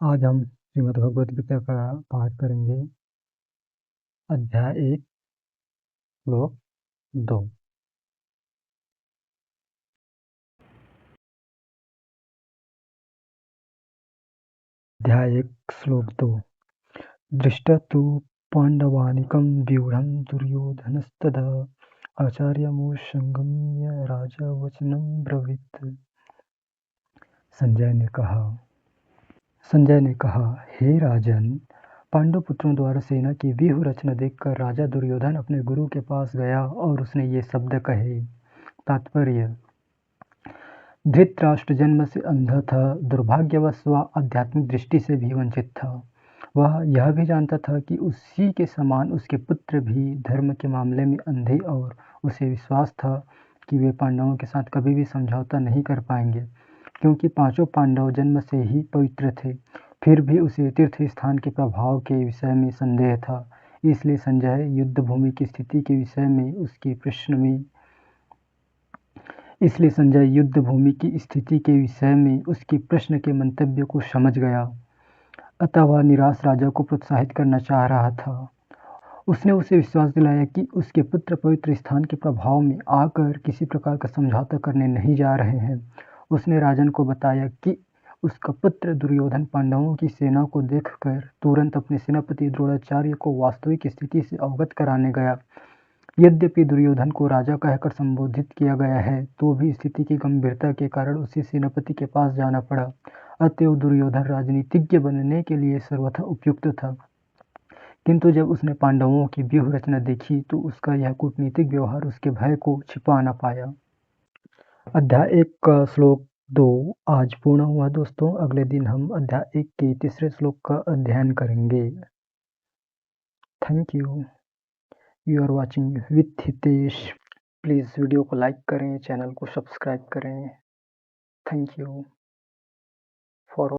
आज हम श्रीमद् भगवद गीता का पाठ करेंगे। अध्याय 1 श्लोक 2। अध्याय 1 श्लोक 2। दृष्टा तु पाण्डवानीकं व्यूढं दुर्योधनस्तदा आचार्यमुपसंगम्य राजा वचनं ब्रवीत्। संजय ने कहा, हे राजन, पांडव पुत्रों द्वारा सेना की व्यूह रचना देखकर राजा दुर्योधन अपने गुरु के पास गया और उसने ये शब्द कहे। तात्पर्य: धृतराष्ट्र जन्म से अंधा था, दुर्भाग्यवश वह आध्यात्मिक दृष्टि से भी वंचित था। वह यह भी जानता था कि उसी के समान उसके पुत्र भी धर्म के मामले में अंधे और उसे विश्वास था कि वे पांडवों के साथ कभी भी समझौता नहीं कर पाएंगे, क्योंकि पांचों पांडव जन्म से ही पवित्र थे। फिर भी उसे तीर्थ स्थान के प्रभाव के विषय में संदेह था। इसलिए संजय युद्ध भूमि की स्थिति के विषय में उसके प्रश्न के मंतव्य को समझ गया। अतः वह निराश राजा को प्रोत्साहित करना चाह रहा था। उसने उसे विश्वास दिलाया कि उसके पुत्र पवित्र स्थान के प्रभाव में आकर किसी प्रकार का समझौता करने नहीं जा रहे हैं। उसने राजन को बताया कि उसका पुत्र दुर्योधन पांडवों की सेना को देखकर तुरंत अपने सेनापति द्रोणाचार्य को वास्तविक स्थिति से अवगत कराने गया। यद्यपि दुर्योधन को राजा कहकर संबोधित किया गया है, तो भी स्थिति की गंभीरता के कारण उसे सेनापति के पास जाना पड़ा। अतएव दुर्योधन राजनीतिज्ञ बनने के लिए सर्वथा उपयुक्त था। किंतु जब उसने पांडवों की व्यूह रचना देखी तो उसका यह कूटनीतिक व्यवहार उसके भय को छिपा न पाया। अध्याय 1 का श्लोक 2 आज पूर्ण हुआ दोस्तों। अगले दिन हम अध्याय 1 के तीसरे श्लोक का अध्ययन करेंगे। Thank you. You are watching with Hitesh. Please video को लाइक करें, चैनल को सब्सक्राइब करें। Thank you.